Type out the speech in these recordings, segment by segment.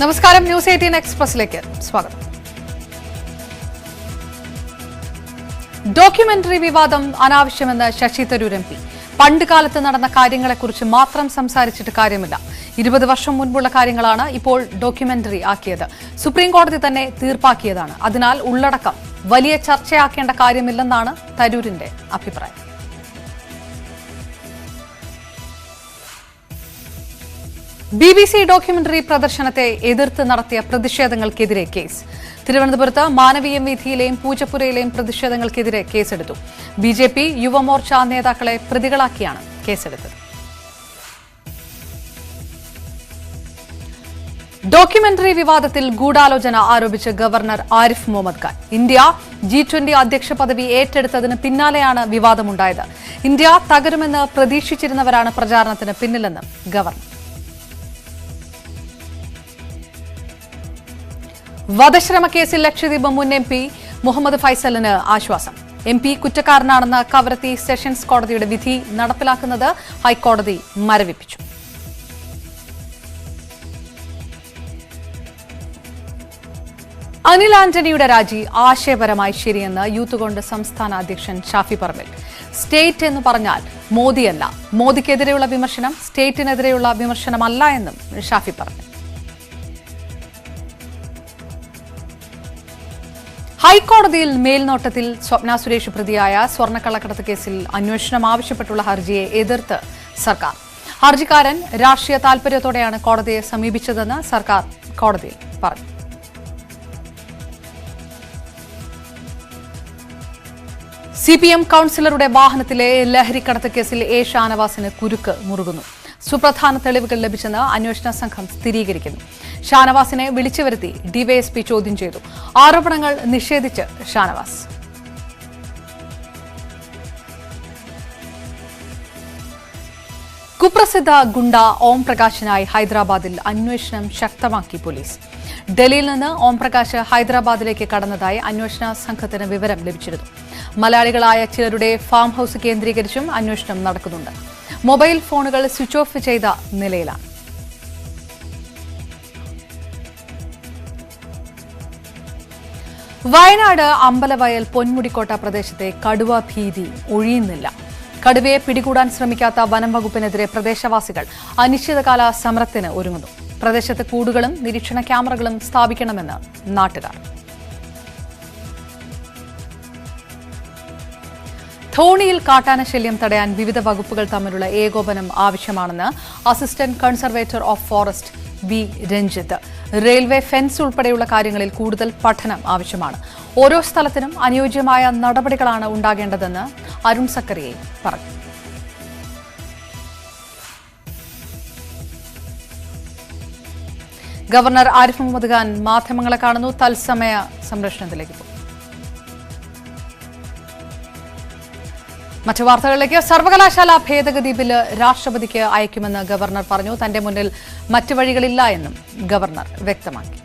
നമസ്കാരം, ന്യൂസ് 18 എക്സ്പ്രസിലേക്ക് സ്വാഗതം. ഡോക്യുമെന്ററി വിവാദം അനാവശ്യമെന്ന് ശശി തരൂർ MP. പണ്ട് കാലത്ത് നടന്ന കാര്യങ്ങളെക്കുറിച്ച് മാത്രം സംസാരിച്ചിട്ട് കാര്യമില്ല. 20 വർഷം മുൻപുള്ള കാര്യങ്ങളാണ് ഇപ്പോൾ ഡോക്യുമെന്ററി ആക്കിയത്. സുപ്രീം കോടതി തന്നെ തീർപ്പാക്കിയതാണ്. അതിനാൽ ഉള്ളടക്കം വലിയ ചർച്ചയാക്കേണ്ട കാര്യമില്ലെന്നാണ് തരൂരിന്റെ അഭിപ്രായം. BBC ഡോക്യുമെന്ററി പ്രദർശനത്തെ എതിർത്ത് നടത്തിയ പ്രതിഷേധങ്ങൾക്കെതിരെ കേസ്. തിരുവനന്തപുരത്ത് മാനവീയം വീഥിയിലെയും പൂജപ്പുരയിലെയും പ്രതിഷേധങ്ങൾക്കെതിരെ കേസെടുത്തു. BJP യുവമോർച്ച നേതാക്കളെ പ്രതികളാക്കിയാണ് കേസെടുത്തത്. ഡോക്യുമെന്ററി വിവാദത്തിൽ ഗൂഢാലോചന ആരോപിച്ച് governor Arif Mohammad Khan. India G20 അധ്യക്ഷ പദവി ഏറ്റെടുത്തതിന് പിന്നാലെയാണ് വിവാദമുണ്ടായത്. ഇന്ത്യ തകരുമെന്ന് പ്രതീക്ഷിച്ചിരുന്നവരാണ് പ്രചാരണത്തിന് പിന്നിലെന്ന് ഗവർണർ. വധശ്രമ കേസിൽ ലക്ഷദ്വീപ് മുൻ MP മുഹമ്മദ് ഫൈസലിന് ആശ്വാസം. MP കുറ്റക്കാരനാണെന്ന കവരത്തി സെഷൻസ് കോടതിയുടെ വിധി നടപ്പിലാക്കുന്നത് ഹൈക്കോടതി മരവിപ്പിച്ചു. അനിൽ ആന്റണിയുടെ രാജി ആശയപരമായി ശരിയെന്ന് യൂത്ത് കോൺഗ്രസ് സംസ്ഥാന അധ്യക്ഷൻ ഷാഫി പറമ്പിൽ. സ്റ്റേറ്റ് എന്ന് പറഞ്ഞാൽ മോദിയല്ല, മോദിക്കെതിരെയുള്ള വിമർശനം സ്റ്റേറ്റിനെതിരെയുള്ള വിമർശനമല്ല എന്നും ഷാഫി പറഞ്ഞു. ഹൈക്കോടതിയിൽ മേൽനോട്ടത്തിൽ സ്വപ്ന സുരേഷ് പ്രതിയായ സ്വർണ്ണക്കള്ളക്കടത്ത് കേസിൽ അന്വേഷണം ആവശ്യപ്പെട്ടുള്ള ഹർജിയെ എതിർത്ത് സർക്കാർ. ഹർജിക്കാരൻ രാഷ്ട്രീയ താൽപര്യത്തോടെയാണ് കോടതിയെ സമീപിച്ചതെന്ന് സർക്കാർ കോടതിയിൽ പറഞ്ഞു. CPM കൌൺസിലറുടെ വാഹനത്തിലെ ലഹരിക്കടത്ത് കേസിൽ A. ഷാനവാസിന് കുരുക്ക് മുറുകുന്നു. സുപ്രധാന തെളിവുകൾ ലഭിച്ചെന്ന് അന്വേഷണ സംഘം സ്ഥിരീകരിക്കുന്നു. ഷാനവാസിനെ വിളിച്ചു വരുത്തി DYSP ചോദ്യം ചെയ്തു. ആരോപണങ്ങൾ നിഷേധിച്ച് ഷാനവാസ്. കുപ്രസിദ്ധ ഗുണ്ട ഓം പ്രകാശിനായി ഹൈദരാബാദിൽ അന്വേഷണം ശക്തമാക്കി പോലീസ്. ഡൽഹിയിൽ നിന്ന് ഓം പ്രകാശ് ഹൈദരാബാദിലേക്ക് കടന്നതായി അന്വേഷണ സംഘത്തിന് വിവരം ലഭിച്ചിരുന്നു. മലയാളികളായ ചിലരുടെ ഫാം ഹൌസ് കേന്ദ്രീകരിച്ചും അന്വേഷണം നടക്കുന്നുണ്ട്. മൊബൈൽ ഫോണുകൾ സ്വിച്ച് ഓഫ് ചെയ്ത നിലയിലാണ്. വയനാട് അമ്പലവയൽ പൊന്മുടിക്കോട്ട പ്രദേശത്തെ കടുവ ഭീതി ഒഴിയുന്നില്ല. കടുവയെ പിടികൂടാൻ ശ്രമിക്കാത്ത വനം വകുപ്പിനെതിരെ പ്രദേശവാസികൾ അനിശ്ചിതകാല സമരത്തിന് ഒരുങ്ങുന്നു. പ്രദേശത്ത് കൂടുകളും നിരീക്ഷണ ക്യാമറകളും സ്ഥാപിക്കണമെന്ന് നാട്ടുകാർ. ധോണിയിൽ കാട്ടാന ശല്യം തടയാൻ വിവിധ വകുപ്പുകൾ തമ്മിലുള്ള ഏകോപനം ആവശ്യമാണെന്ന് assistant conservator of forest V. Ranjith. Railway fence ഉൾപ്പെടെയുള്ള കാര്യങ്ങളിൽ കൂടുതൽ പഠനം ആവശ്യമാണ്. ഓരോ സ്ഥലത്തിനും അനുയോജ്യമായ നടപടികളാണ് ഉണ്ടാകേണ്ടതെന്ന് അരുൺ സക്കറിയെ പറഞ്ഞു. ഗവർണർ ആരിഫ് മുഹമ്മദ് ഖാൻ മാധ്യമങ്ങളെ കാണുന്നു. തത്സമയ സംരക്ഷണത്തിലേക്ക് പോകും. മറ്റു വാർത്തകളിലേക്ക്. സർവകലാശാല ഭേദഗതി ബില്ല് രാഷ്ട്രപതിക്ക് അയക്കുമെന്ന് ഗവർണർ പറഞ്ഞു. തന്റെ മുന്നിൽ മറ്റു വഴികളില്ല എന്നും ഗവർണർ വ്യക്തമാക്കി.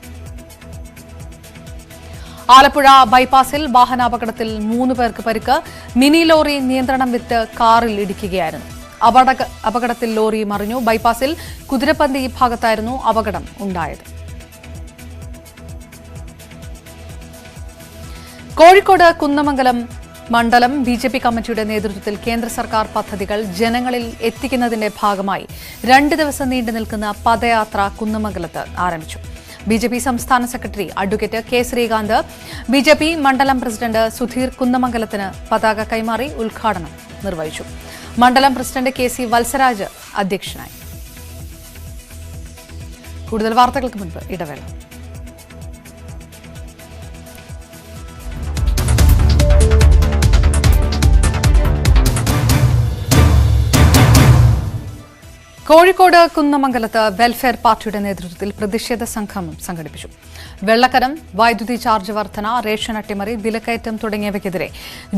ആലപ്പുഴ ബൈപ്പാസിൽ വാഹനാപകടത്തിൽ 3 പേർക്ക് പരിക്ക്. മിനി ലോറി നിയന്ത്രണം വിട്ട് കാറിൽ ഇടിക്കുകയായിരുന്നു. അപകടത്തിൽ ലോറി മറിഞ്ഞു. ബൈപ്പാസിൽ കുതിരപ്പന്തി ഭാഗത്തായിരുന്നു അപകടം ഉണ്ടായത്. കോഴിക്കോട് കുന്നമംഗലം മണ്ഡലം BJP കമ്മിറ്റിയുടെ നേതൃത്വത്തിൽ കേന്ദ്ര സർക്കാർ പദ്ധതികൾ ജനങ്ങളിൽ എത്തിക്കുന്നതിന്റെ ഭാഗമായി 2 ദിവസം നീണ്ടു നിൽക്കുന്ന പദയാത്ര കുന്നമംഗലത്ത് ആരംഭിച്ചു. BJP സംസ്ഥാന secretary advocate K. Sreekanth, BJP മണ്ഡലം പ്രസിഡന്റ് സുധീർ കുന്നമംഗലത്തിന് പതാക കൈമാറി ഉദ്ഘാടനം നിർവഹിച്ചു. മണ്ഡലം പ്രസിഡന്റ് KC വത്സരാജ് അധ്യക്ഷനായി. കൂടുതൽ വാർത്തകൾക്ക് മുൻപ് ഇടവേള. കോഴിക്കോട് കുന്നമംഗലത്ത് വെൽഫെയർ പാർട്ടിയുടെ നേതൃത്വത്തിൽ പ്രതിഷേധ സംഗമം സംഘടിപ്പിച്ചു. വെള്ളക്കരം, വൈദ്യുതി ചാർജ് വർധന, റേഷൻ അട്ടിമറി, വിലക്കയറ്റം തുടങ്ങിയവയ്ക്കെതിരെ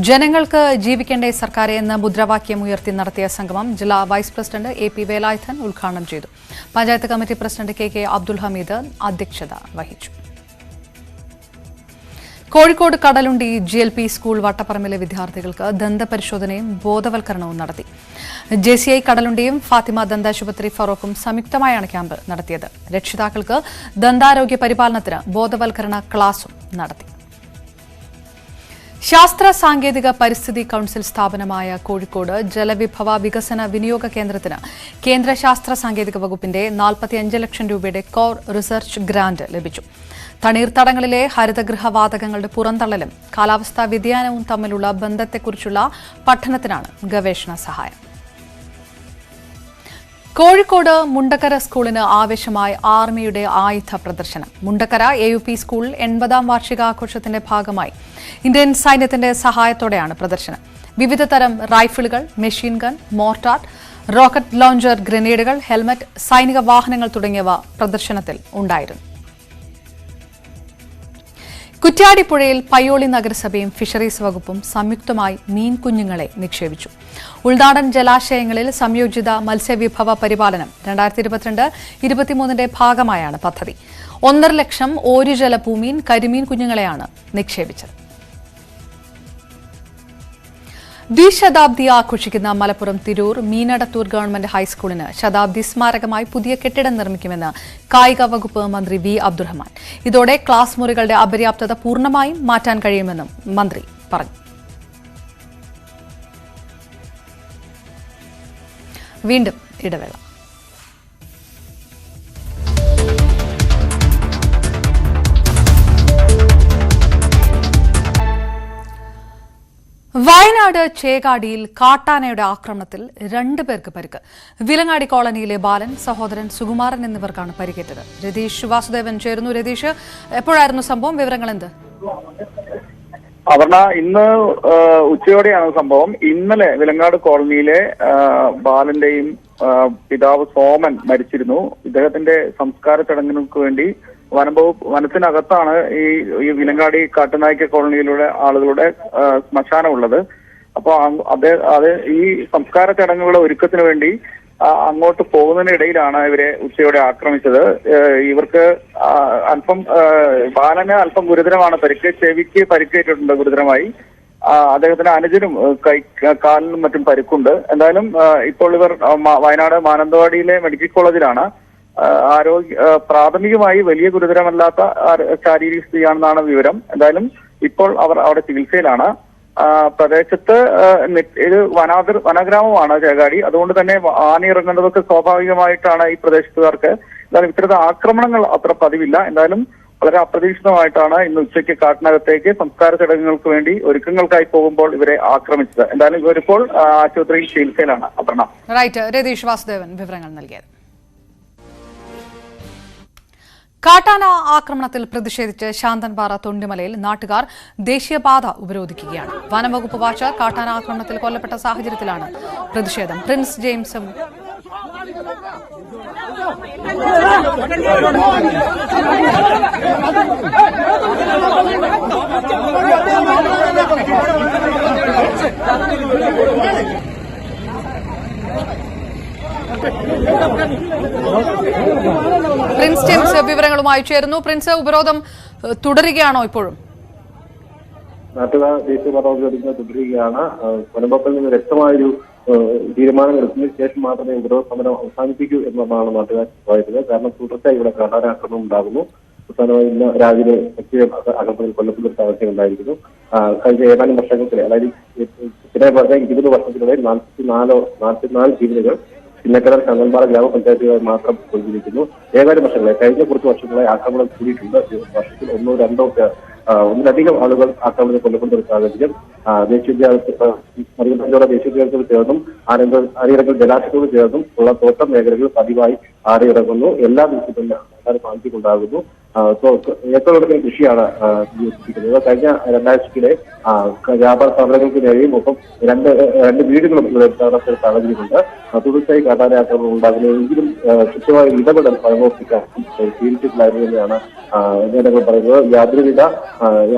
ജനങ്ങൾക്ക് ജീവിക്കേണ്ട സർക്കാരെ എന്ന മുദ്രാവാക്യം ഉയർത്തി നടത്തിയ സംഗമം ജില്ലാ വൈസ് പ്രസിഡന്റ് AP വേലായുധൻ ഉദ്ഘാടനം ചെയ്തു. Panchayat committee president KK Abdul Hameed അധ്യക്ഷത വഹിച്ചു. കോഴിക്കോട് കടലുണ്ടി GLP സ്കൂൾ വട്ടപ്പറമ്പിലെ വിദ്യാർത്ഥികൾക്ക് ദന്തപരിശോധനയും ബോധവൽക്കരണവും നടത്തി. JCI കടലുണ്ടിയും ഫാത്തിമ ദന്താശുപത്രി ഫറോക്കും സംയുക്തമായാണ് ക്യാമ്പ് നടത്തിയത്. രക്ഷിതാക്കൾക്ക് ദന്താരോഗ്യ പരിപാലനത്തിന് ബോധവൽക്കരണ ക്ലാസും നടത്തി. ശാസ്ത്ര സാങ്കേതിക പരിസ്ഥിതി കൌൺസിൽ സ്ഥാപനമായ കോഴിക്കോട് ജലവിഭവ വികസന വിനിയോഗ കേന്ദ്രത്തിന് കേന്ദ്ര ശാസ്ത്ര സാങ്കേതിക വകുപ്പിന്റെ 45 ലക്ഷം രൂപയുടെ കോർ റിസർച്ച് ഗ്രാന്റ് ലഭിച്ചു. തണ്ണീർത്തടങ്ങളിലെ ഹരിതഗൃഹവാതകങ്ങളുടെ പുറന്തള്ളലും കാലാവസ്ഥാ വ്യതിയാനവും തമ്മിലുള്ള ബന്ധത്തെക്കുറിച്ചുള്ള പഠനത്തിനാണ് ഗവേഷണ സഹായം. കോഴിക്കോട് മുണ്ടക്കര സ്കൂളിന് ആവേശമായ ആർമിയുടെ ആയുധ പ്രദർശനം. മുണ്ടക്കര AUP സ്കൂൾ 80ാം വാർഷികാഘോഷത്തിന്റെ ഭാഗമായി ഇന്ത്യൻ സൈന്യത്തിന്റെ സഹായത്തോടെയാണ് പ്രദർശനം. വിവിധ തരം റൈഫിളുകൾ, machine gun, mortar, rocket launcher, ഗ്രനേഡുകൾ, ഹെൽമറ്റ്, സൈനിക വാഹനങ്ങൾ തുടങ്ങിയവ പ്രദർശനത്തിൽ ഉണ്ടായിരുന്നു. കുറ്റ്യാടിപ്പുഴയിൽ പയ്യോളി നഗരസഭയും ഫിഷറീസ് വകുപ്പും സംയുക്തമായി മീൻ കുഞ്ഞുങ്ങളെ നിക്ഷേപിച്ചു. ഉൾനാടൻ ജലാശയങ്ങളിൽ സംയോജിത മത്സ്യവിഭവ പരിപാലനം 2022-23 ഭാഗമായാണ് പദ്ധതി. 1.5 ലക്ഷം ഓരുജല പൂമീൻ, കരിമീൻ കുഞ്ഞുങ്ങളെയാണ് നിക്ഷേപിച്ചത്. ദ്വിശതാബ്ദി ആഘോഷിക്കുന്ന മലപ്പുറം തിരൂർ മീനടത്തൂർ ഗവൺമെന്റ് ഹൈസ്കൂളിന് ശതാബ്ദി സ്മാരകമായി പുതിയ കെട്ടിടം നിർമ്മിക്കുമെന്ന് കായിക വകുപ്പ് മന്ത്രി V. അബ്ദുറഹ്മാൻ. ഇതോടെ ക്ലാസ് മുറികളുടെ അപര്യാപ്തത പൂർണ്ണമായും മാറ്റാൻ കഴിയുമെന്നും മന്ത്രി പറഞ്ഞു. വീണ്ടും ഇടവേള. വയനാട് ചേകാടിയിൽ കാട്ടാനയുടെ ആക്രമണത്തിൽ 2 പേർക്ക് പരിക്ക്. വിലങ്ങാടി കോളനിയിലെ ബാലൻ, സഹോദരൻ സുകുമാരൻ എന്നിവർക്കാണ് പരിക്കേറ്റത്. രതീഷ് വാസുദേവൻ ചേരുന്നു. രതീഷ്, എപ്പോഴായിരുന്നു സംഭവം? വിവരങ്ങൾ എന്ത്? അപർണ, ഇന്ന് ഉച്ചയോടെയാണ് സംഭവം. ഇന്നലെ വിലങ്ങാട് കോളനിയിലെ ബാലന്റെയും പിതാവ് സോമൻ മരിച്ചിരുന്നു. ഇദ്ദേഹത്തിന്റെ സംസ്കാര ചടങ്ങുകൾക്ക് വേണ്ടി വനത്തിനകത്താണ് ഈ വിലങ്ങാടി കാട്ടുനായ്ക്ക കോളനിയിലൂടെ ആളുകളുടെ ശ്മശാനം ഉള്ളത്. അപ്പൊ അത് ഈ സംസ്കാര ചടങ്ങുകളുടെ ഒരുക്കത്തിന് വേണ്ടി അങ്ങോട്ട് പോകുന്നതിനിടയിലാണ് ഇവരെ ഉച്ചയോടെ ആക്രമിച്ചത്. ഇവർക്ക് ബാലന് അല്പം ഗുരുതരമാണ് പരിക്ക്. ചെവിക്ക് പരിക്കേറ്റിട്ടുണ്ട് ഗുരുതരമായി. അദ്ദേഹത്തിന് അനുജനും കാലിനും മറ്റും പരിക്കുണ്ട്. എന്തായാലും ഇപ്പോൾ ഇവർ വയനാട് മാനന്തവാടിയിലെ മെഡിക്കൽ കോളേജിലാണ്. പ്രാഥമികമായി വലിയ ഗുരുതരമല്ലാത്ത ശാരീരിക സ്ഥിതിയാണെന്നാണ് വിവരം. എന്തായാലും ഇപ്പോൾ അവർ അവിടെ ചികിത്സയിലാണ്. പ്രദേശത്ത് ഇത് വനഗ്രാമമാണ് ചേകാടി. അതുകൊണ്ട് തന്നെ ആന ഇറങ്ങുന്നതൊക്കെ സ്വാഭാവികമായിട്ടാണ് ഈ പ്രദേശത്തുകാർക്ക്. എന്തായാലും ഇത്തരത്തിൽ ആക്രമണങ്ങൾ അത്ര പതിവില്ല. എന്തായാലും വളരെ അപ്രതീക്ഷിതമായിട്ടാണ് ഇന്ന് ഉച്ചയ്ക്ക് കാട്ടിനകത്തേക്ക് സംസ്കാര ചടങ്ങുകൾക്ക് വേണ്ടി ഒരുക്കങ്ങൾക്കായി പോകുമ്പോൾ ഇവരെ ആക്രമിച്ചത്. എന്തായാലും ഇവരിപ്പോൾ ആശുപത്രിയിൽ ചികിത്സയിലാണ്. അപർണ. റൈറ്റ്, രതീഷ് വാസുദേവൻ വിവരങ്ങൾ നൽകിയത്. കാട്ടാന ആക്രമണത്തിൽ പ്രതിഷേധിച്ച് ശാന്തൻപാറ തൊണ്ടിമലയിൽ നാട്ടുകാർ ദേശീയപാത ഉപരോധിക്കുകയാണ്. വനംവകുപ്പ് വാച്ച് കാട്ടാന ആക്രമണത്തിൽ കൊല്ലപ്പെട്ട സാഹചര്യത്തിലാണ് പ്രതിഷേധം. പ്രിൻസ് ജെയിംസും പ്രിൻസ് ജെയിംസ് വിവരങ്ങളുമായി ചേരുന്നു. പ്രിൻസ്, ഉപരോധം തുടരുകയാണോ ഇപ്പോഴും? നാട്ടുകാർ ദേശീയപാത ഉപരോധിക്കുന്നത് തുടരുകയാണ്. വനംവകുപ്പിൽ നിന്ന് വ്യക്തമായൊരു തീരുമാനം എടുത്തതിന് ശേഷം മാത്രമേ ഉപരോധ സമരം അവസാനിപ്പിക്കൂ എന്നതാണ് നാട്ടുകാർ പറയുന്നത്. കാരണം തുടർച്ചയായി ഇവിടെ കാട്ടാനാക്രമണം ഉണ്ടാകുന്നു. അവസാനമായി ഇന്ന് രാവിലെ അകമ്പതിൽ കൊല്ലപ്പെടുന്ന സാഹചര്യം ഉണ്ടായിരിക്കുന്നു. കഴിഞ്ഞ ഏതാനും വർഷങ്ങൾക്ക്, അതായത് 20 വർഷത്തിനിടെ 44 ജീവനുകൾ ചിന്നക്കടൽ ശാന്തൻപാറ ഗ്രാമപഞ്ചായത്തുകൾ മാത്രം കൊണ്ടിരിക്കുന്നു. ഏതാനും വർഷങ്ങളെ കഴിഞ്ഞ കുറച്ച് വർഷങ്ങളായി ആക്രമണം കൂടിയിട്ടുണ്ട്. വർഷത്തിൽ 1-2 ഒന്നിലധികം ആളുകൾ ആക്രമണത്തിൽ കൊല്ലപ്പെടുന്ന ഒരു സാഹചര്യം. ദേശീയോദ്യാനത്തിൽ ചേർന്നും ആനയിറങ്ങൽ ജലാശയത്തോട് ചേർന്നും ഉള്ള തോട്ടം മേഖലകൾ പതിവായി ആറിയിറങ്ങുന്നു. എല്ലാ ദിവസവും സാധിക്കുണ്ടാകുന്നു. ഏക്കറോടൊപ്പം കൃഷിയാണ് ജീവിക്കുന്നത്. കഴിഞ്ഞ 2 ആഴ്ചക്കിടെ വ്യാപാര സ്ഥാപനങ്ങൾക്ക് നേരെയും ഒപ്പം രണ്ട് വീടുകളും ഇവിടെ തകർച്ച സാഹചര്യമുണ്ട്. തുടർച്ചയായി കാട്ടാന ആക്രമണം ഉണ്ടാകുന്നു. എങ്കിലും കൃത്യമായ ഇടപെടൽ വനംവകുപ്പിക്കാൻ സ്വീകരിച്ചിട്ടില്ലായിരുന്നു തന്നെയാണ് ജനങ്ങൾ പറയുന്നത്. യാതൊരുവിധ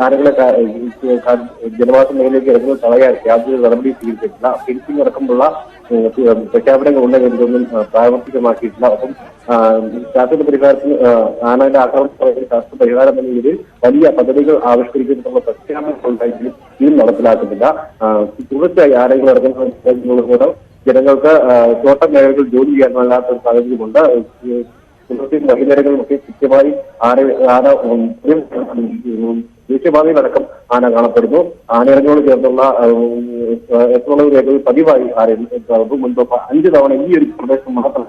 ആനകളെ ജനവാസ മേഖലയിലേക്ക് ഇറങ്ങുന്നത് തടയാൻ യാതൊരു നടപടി സ്വീകരിച്ചിട്ടില്ല. ഫെൻസിംഗ് അടക്കമുള്ള പ്രഖ്യാപനങ്ങൾ ഉണ്ടെങ്കിൽ ഇതൊന്നും പ്രാവർത്തികമാക്കിയിട്ടില്ല. അപ്പം ശാശ്വത പരിഹാരത്തിന് ആനയുടെ ആക്രമണത്തിന് ശാശ്വത പരിഹാരം എന്ന രീതിയിൽ വലിയ പദ്ധതികൾ ആവിഷ്കരിക്കുന്നതിനുള്ള പ്രഖ്യാപനങ്ങൾ ഉണ്ടായെങ്കിലും ഇതും നടപ്പിലാക്കുന്നില്ല. തുടർച്ചയായി ആനകൾ ഇറങ്ങുന്ന ജനങ്ങൾക്ക് തോട്ടം മേഖലകളിൽ ജോലി ചെയ്യാൻ വല്ലാത്ത ഒരു സാഹചര്യമുണ്ട്. വൈകുന്നേരങ്ങളിലൊക്കെ കൃത്യമായി ആന ദേശീയപാതയിലടക്കം ആന കാണപ്പെടുന്നു. ആനയിറങ്ങോട് ചേർന്നുള്ള എത്രയുള്ള രേഖകൾ പതിവായി മുൻപ് 5 തവണ ഈ ഒരു പ്രദേശം മാത്രം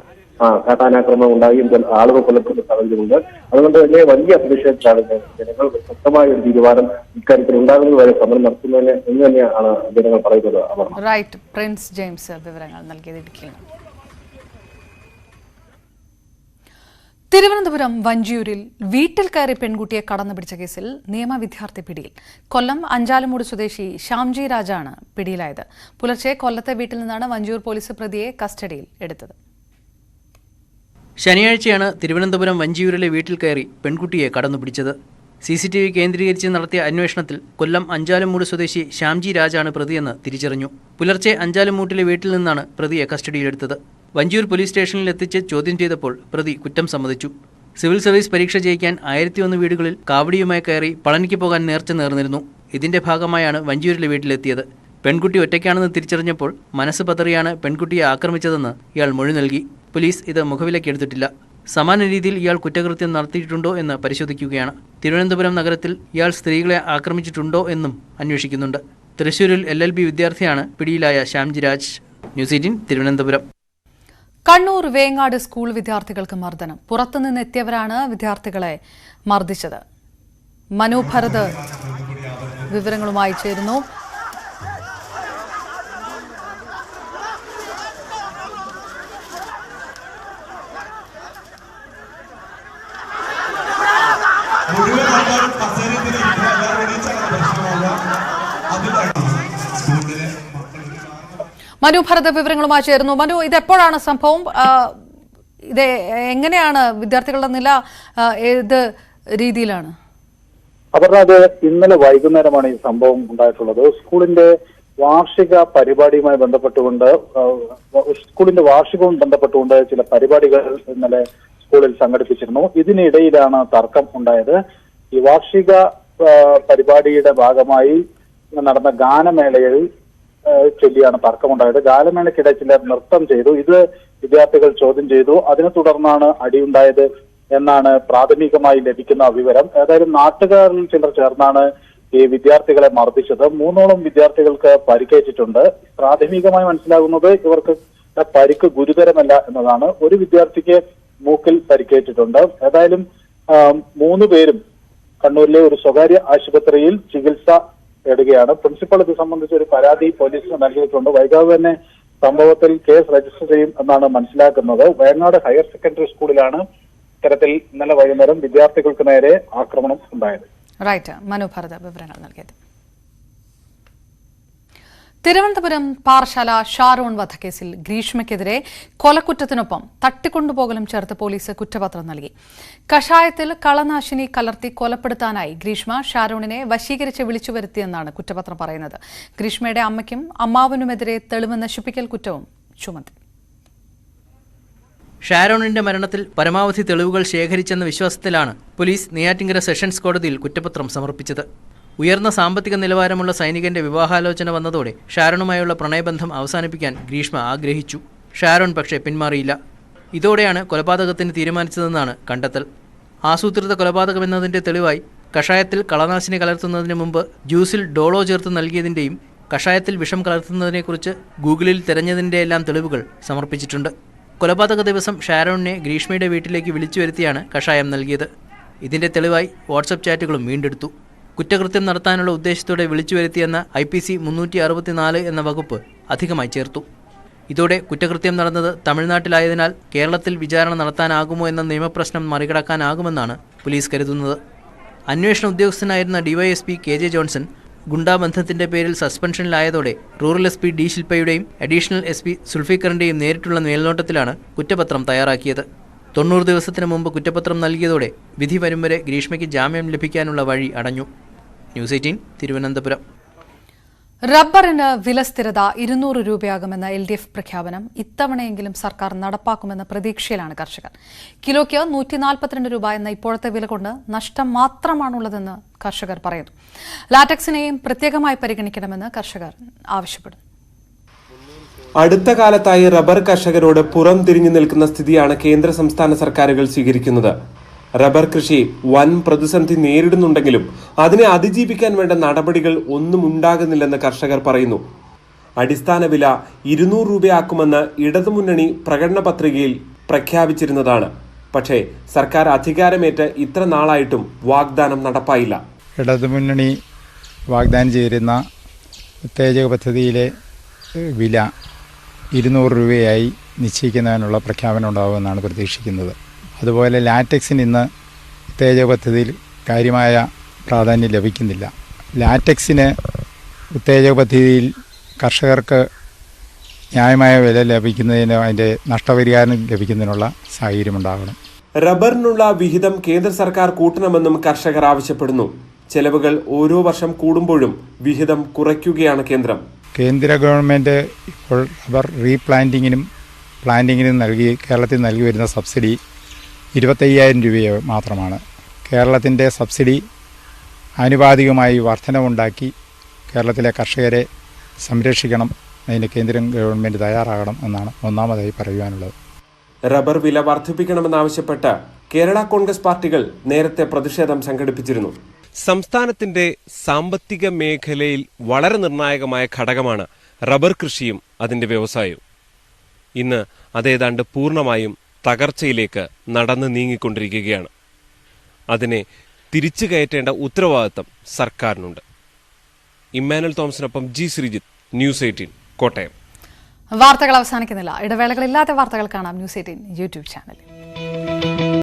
കാട്ടാനാക്രമണം ഉണ്ടായും ആളുകൾ കൊല്ലപ്പെടുന്ന സാഹചര്യമുണ്ട്. അതുകൊണ്ട് തന്നെ വലിയ പ്രതിഷേധത്തിലാണ് ജനങ്ങൾ. ശക്തമായ ഒരു തീരുമാനം ഇക്കാര്യത്തിൽ ഉണ്ടാകുന്നത് വരെ സമരം നടത്തുന്നതിന് എന്ന് തന്നെയാണ് ജനങ്ങൾ പറയുന്നത്. റൈറ്റ്, പ്രിൻസ് ജെയിംസ് വിവരങ്ങൾ നൽകിയത്. തിരുവനന്തപുരം വഞ്ചിയൂരിൽ വീട്ടിൽ കയറി പെൺകുട്ടിയെ കടന്നുപിടിച്ച കേസിൽ നിയമ വിദ്യാർത്ഥി പിടിയിൽ. കൊല്ലം അഞ്ചാലുമൂട് സ്വദേശി ശ്യാംജി രാജാണ് പിടിയിലായത്. പുലർച്ചെ കൊല്ലത്തെ വീട്ടിൽ നിന്നാണ് വഞ്ചിയൂർ പോലീസ് പ്രതിയെ കസ്റ്റഡിയിൽ എടുത്തത്. ശനിയാഴ്ചയാണ് തിരുവനന്തപുരം വഞ്ചിയൂരിലെ വീട്ടിൽ കയറി പെൺകുട്ടിയെ കടന്നുപിടിച്ചത്. CCTV കേന്ദ്രീകരിച്ച് നടത്തിയ അന്വേഷണത്തിൽ കൊല്ലം അഞ്ചാലുമൂട് സ്വദേശി ശ്യാംജി രാജാണ് പ്രതിയെന്ന് തിരിച്ചറിഞ്ഞു. പുലർച്ചെ അഞ്ചാലുമൂട്ടിലെ വീട്ടിൽ നിന്നാണ് പ്രതിയെ കസ്റ്റഡിയിലെടുത്തത്. വഞ്ചിയൂർ പോലീസ് സ്റ്റേഷനിൽ എത്തിച്ച് ചോദ്യം ചെയ്തപ്പോൾ പ്രതി കുറ്റം സമ്മതിച്ചു. സിവിൽ സർവീസ് പരീക്ഷ ജയിക്കാൻ 1001 വീടുകളിൽ കാവടിയുമായി കയറി പളനിക്ക് പോകാൻ നേർച്ച നേർന്നിരുന്നു. ഇതിന്റെ ഭാഗമായാണ് വഞ്ചിയൂരിലെ വീട്ടിലെത്തിയത്. പെൺകുട്ടി ഒറ്റയ്ക്കാണെന്ന് തിരിച്ചറിഞ്ഞപ്പോൾ മനസ്സ് പതറിയാണ് പെൺകുട്ടിയെ ആക്രമിച്ചതെന്ന് ഇയാൾ മൊഴി നൽകി. പോലീസ് ഇത് മുഖവിലക്കെടുത്തിട്ടില്ല. സമാന രീതിയിൽ ഇയാൾ കുറ്റകൃത്യം നടത്തിയിട്ടുണ്ടോ എന്ന് പരിശോധിക്കുകയാണ്. തിരുവനന്തപുരം നഗരത്തിൽ ഇയാൾ സ്ത്രീകളെ ആക്രമിച്ചിട്ടുണ്ടോ എന്നും അന്വേഷിക്കുന്നുണ്ട്. തൃശൂരിൽ LLB വിദ്യാർത്ഥിയാണ് പിടിയിലായ ശ്യാംജി രാജ്. ന്യൂസ് 18 തിരുവനന്തപുരം. കണ്ണൂർ വേങ്ങാട് സ്കൂൾ വിദ്യാർത്ഥികൾക്ക് മർദ്ദനം. പുറത്തുനിന്നെത്തിയവരാണ് വിദ്യാർത്ഥികളെ മർദ്ദിച്ചത്. മനു ഭരത് വിവരങ്ങളുമായി ചേരുന്നു. മനു ഭരത് വിവരങ്ങളുമായി ചേരുന്നു. മനു, ഇതെപ്പോഴാണ് സംഭവം? ഇത് എങ്ങനെയാണ് വിദ്യാർത്ഥികളുടെ നില? ഏത് രീതിയിലാണ്? അത് ഇന്നലെ വൈകുന്നേരമാണ് ഈ സംഭവം ഉണ്ടായിട്ടുള്ളത്. സ്കൂളിന്റെ വാർഷിക പരിപാടിയുമായി ബന്ധപ്പെട്ടുകൊണ്ട് സ്കൂളിന്റെ വാർഷികവും ബന്ധപ്പെട്ടുകൊണ്ട് ചില പരിപാടികൾ ഇന്നലെ സ്കൂളിൽ സംഘടിപ്പിച്ചിരുന്നു. ഇതിനിടയിലാണ് തർക്കം ഉണ്ടായത്. ഈ വാർഷിക പരിപാടിയുടെ ഭാഗമായി നടന്ന ഗാനമേളയിൽ ചൊല്ലിയാണ് തർക്കമുണ്ടായത്. ഗാനമേളയ്ക്കിടെ ചിലർ നൃത്തം ചെയ്തു. ഇത് വിദ്യാർത്ഥികൾ ചോദ്യം ചെയ്തു. അതിനെ തുടർന്നാണ് അടിയുണ്ടായത് എന്നാണ് പ്രാഥമികമായി ലഭിക്കുന്ന വിവരം. ഏതായാലും നാട്ടുകാരിൽ ചിലർ ചേർന്നാണ് ഈ വിദ്യാർത്ഥികളെ മർദ്ദിച്ചത്. 3ഓളം വിദ്യാർത്ഥികൾക്ക് പരിക്കേറ്റിട്ടുണ്ട്. പ്രാഥമികമായി മനസ്സിലാകുന്നത് ഇവർക്ക് പരിക്ക് ഗുരുതരമല്ല എന്നതാണ്. ഒരു വിദ്യാർത്ഥിക്ക് മൂക്കിൽ പരിക്കേറ്റിട്ടുണ്ട്. ഏതായാലും 3 പേരും കണ്ണൂരിലെ ഒരു സ്വകാര്യ ആശുപത്രിയിൽ ചികിത്സ തേടുകയാണ്. പ്രിൻസിപ്പൽ ഇത് സംബന്ധിച്ച് ഒരു പരാതി പോലീസിന് നൽകിയിട്ടുണ്ട്. വൈകാതെ തന്നെ സംഭവത്തിൽ കേസ് രജിസ്റ്റർ ചെയ്യും എന്നാണ് മനസ്സിലാക്കുന്നത്. വേങ്ങാട് ഹയർ സെക്കൻഡറി സ്കൂളിലാണ് ഇത്തരത്തിൽ ഇന്നലെ വൈകുന്നേരം വിദ്യാർത്ഥികൾക്ക് നേരെ ആക്രമണം ഉണ്ടായത്. റൈറ്റ്, മനു ഭരത് വിവരങ്ങൾ നൽകിയത്. തിരുവനന്തപുരം പാറശാല ഷാരോൺ വധക്കേസിൽ ഗ്രീഷ്മയ്ക്കെതിരെ കൊലക്കുറ്റത്തിനൊപ്പം തട്ടിക്കൊണ്ടുപോകലും ചേർത്ത് പോലീസ് കുറ്റപത്രം നൽകി. കഷായത്തിൽ കളനാശിനി കലർത്തി കൊലപ്പെടുത്താനായി ഗ്രീഷ്മ ഷാരോണിനെ വശീകരിച്ച് വിളിച്ചു വരുത്തിയെന്നാണ് കുറ്റപത്രം പറയുന്നത്. ഗ്രീഷ്മയുടെ അമ്മയ്ക്കും അമ്മാവനുമെതിരെ തെളിവ് നശിപ്പിക്കൽ കുറ്റവും ചുമത്തി. ഷാരോണിന്റെ മരണത്തിൽ പരമാവധി തെളിവുകൾ ശേഖരിച്ചെന്ന വിശ്വാസത്തിലാണ് പോലീസ് നെയ്യാറ്റിൻകര സെഷൻസ് കോടതിയിൽ കുറ്റപത്രം സമർപ്പിച്ചത്. ഉയർന്ന സാമ്പത്തിക നിലവാരമുള്ള സൈനികന്റെ വിവാഹാലോചന വന്നതോടെ ഷാരോണുമായുള്ള പ്രണയബന്ധം അവസാനിപ്പിക്കാൻ ഗ്രീഷ്മ ആഗ്രഹിച്ചു. ഷാരോൺ പക്ഷേ പിന്മാറിയില്ല. ഇതോടെയാണ് കൊലപാതകത്തിന് തീരുമാനിച്ചതെന്നാണ് കണ്ടെത്തൽ. ആസൂത്രിത കൊലപാതകമെന്നതിന്റെ തെളിവായി കഷായത്തിൽ കളനാശിനി കലർത്തുന്നതിന് മുമ്പ് ജ്യൂസിൽ ഡോളോ ചേർത്ത് നൽകിയതിന്റെയും കഷായത്തിൽ വിഷം കലർത്തുന്നതിനെക്കുറിച്ച് ഗൂഗിളിൽ തിരഞ്ഞതിന്റെയെല്ലാം തെളിവുകൾ സമർപ്പിച്ചിട്ടുണ്ട്. കൊലപാതക ദിവസം ഷാരോണിനെ ഗ്രീഷ്മയുടെ വീട്ടിലേക്ക് വിളിച്ചു വരുത്തിയാണ് കഷായം നൽകിയത്. ഇതിന്റെ തെളിവായി വാട്സപ്പ് ചാറ്റുകളും വീണ്ടെടുത്തു. കുറ്റകൃത്യം നടത്താനുള്ള ഉദ്ദേശത്തോടെ വിളിച്ചു വരുത്തിയെന്ന IPC 364 എന്ന വകുപ്പ് അധികമായി ചേർത്തു. ഇതോടെ കുറ്റകൃത്യം നടന്നത് തമിഴ്നാട്ടിലായതിനാൽ കേരളത്തിൽ വിചാരണ നടത്താനാകുമോ എന്ന നിയമപ്രശ്നം മറികടക്കാനാകുമെന്നാണ് പോലീസ് കരുതുന്നത്. അന്വേഷണ ഉദ്യോഗസ്ഥനായിരുന്ന DYSP KJ ജോൺസൺ ഗുണ്ടാബന്ധത്തിന്റെ പേരിൽ സസ്പെൻഷനിലായതോടെ റൂറൽ SP D ശിൽപ്പയുടെയും അഡീഷണൽ SP സുൽഫിക്കറിന്റെയും നേരിട്ടുള്ള മേൽനോട്ടത്തിലാണ് കുറ്റപത്രം തയ്യാറാക്കിയത്. 90 ദിവസത്തിന് മുമ്പ് കുറ്റപത്രം നൽകിയതോടെ വിധി വരും വരെ ഗ്രീഷ്മയ്ക്ക് ജാമ്യം ലഭിക്കാനുള്ള വഴി അടഞ്ഞു. ന്യൂസ് 18 തിരുവനന്തപുരം. റബ്ബറിന് വില സ്ഥിരത 200 രൂപയാകുമെന്ന LDF പ്രഖ്യാപനം ഇത്തവണയെങ്കിലും സർക്കാർ നടപ്പാക്കുമെന്ന പ്രതീക്ഷയിലാണ് കർഷകർ. കിലോയ്ക്ക് 142 രൂപ എന്ന ഇപ്പോഴത്തെ വില കൊണ്ട് നഷ്ടം മാത്രമാണുള്ളതെന്ന് കർഷകർ പറയുന്നു. ലാറ്റക്സിനെയും പ്രത്യേകമായി പരിഗണിക്കണമെന്ന് കർഷകർ ആവശ്യപ്പെടുന്നു. അടുത്ത കാലത്തായി റബ്ബർ കർഷകരോട് പുറം തിരിഞ്ഞു നിൽക്കുന്ന സ്ഥിതിയാണ് കേന്ദ്ര സംസ്ഥാന സർക്കാരുകൾ സ്വീകരിക്കുന്നത്. റബ്ബർ കൃഷി വൻ പ്രതിസന്ധി നേരിടുന്നുണ്ടെങ്കിലും അതിനെ അതിജീവിക്കാൻ വേണ്ട നടപടികൾ ഒന്നും ഉണ്ടാകുന്നില്ലെന്ന് കർഷകർ പറയുന്നു. അടിസ്ഥാന വില 200 രൂപയാക്കുമെന്ന് ഇടതുമുന്നണി പ്രകടന പത്രികയിൽ പ്രഖ്യാപിച്ചിരുന്നതാണ്. പക്ഷേ സർക്കാർ അധികാരമേറ്റ് ഇത്ര നാളായിട്ടും വാഗ്ദാനം നടപ്പായില്ല. ഇടതുമുന്നണി വാഗ്ദാനം ചെയ്തിരുന്ന ഉത്തേജക പദ്ധതിയിലെ വില 200 രൂപയായി നിശ്ചയിക്കുന്നതിനുള്ള പ്രഖ്യാപനം ഉണ്ടാകുമെന്നാണ് പ്രതീക്ഷിക്കുന്നത്. അതുപോലെ ലാറ്റക്സിന് ഇന്ന് ഉത്തേജക പദ്ധതിയിൽ കാര്യമായ പ്രാധാന്യം ലഭിക്കുന്നില്ല. ലാറ്റക്സിന് ഉത്തേജക പദ്ധതിയിൽ കർഷകർക്ക് ന്യായമായ വില ലഭിക്കുന്നതിന് അതിൻ്റെ നഷ്ടപരിഹാരം ലഭിക്കുന്നതിനുള്ള സാഹചര്യമുണ്ടാകണം. റബ്ബറിനുള്ള വിഹിതം കേന്ദ്ര സർക്കാർ കൂട്ടണമെന്നും കർഷകർ ആവശ്യപ്പെടുന്നു. ചെലവുകൾ ഓരോ വർഷം കൂടുമ്പോഴും വിഹിതം കുറയ്ക്കുകയാണ് കേന്ദ്രം. കേന്ദ്ര ഗവൺമെൻറ് ഇപ്പോൾ റബ്ബർ റീപ്ലാന്റിങ്ങിനും പ്ലാന്റിങ്ങിനും കേരളത്തിൽ നൽകി വരുന്ന സബ്സിഡി 25,000 രൂപ മാത്രമാണ്. കേരളത്തിൻ്റെ സബ്സിഡി ആനുപാതികമായി വർധനവുണ്ടാക്കി കേരളത്തിലെ കർഷകരെ സംരക്ഷിക്കണം. അതിന് കേന്ദ്ര ഗവൺമെൻറ് തയ്യാറാകണം എന്നാണ് ഒന്നാമതായി പറയുവാനുള്ളത്. റബ്ബർ വില വർദ്ധിപ്പിക്കണമെന്നാവശ്യപ്പെട്ട് കേരള കോൺഗ്രസ് പാർട്ടികൾ നേരത്തെ പ്രതിഷേധം സംഘടിപ്പിച്ചിരുന്നു. സംസ്ഥാനത്തിന്റെ സാമ്പത്തിക മേഖലയിൽ വളരെ നിർണായകമായ ഘടകമാണ് റബ്ബർ കൃഷിയും അതിന്റെ വ്യവസായവും. ഇന്ന് അതേതാണ്ട് പൂർണ്ണമായും തകർച്ചയിലേക്ക് നടന്നു നീങ്ങിക്കൊണ്ടിരിക്കുകയാണ്. അതിനെ തിരിച്ചു കയറ്റേണ്ട ഉത്തരവാദിത്തം സർക്കാരിനുണ്ട്. ഇമ്മാനുവൽ തോമസിനൊപ്പം ജി ശ്രീജിത്ത്, ന്യൂസ് 18 കോട്ടയം. വാർത്തകൾ അവസാനിക്കുന്നില്ല. ഇടവേളകളില്ലാത്ത വാർത്തകൾ കാണാം ന്യൂസ് 18 യൂട്യൂബ് ചാനലിൽ.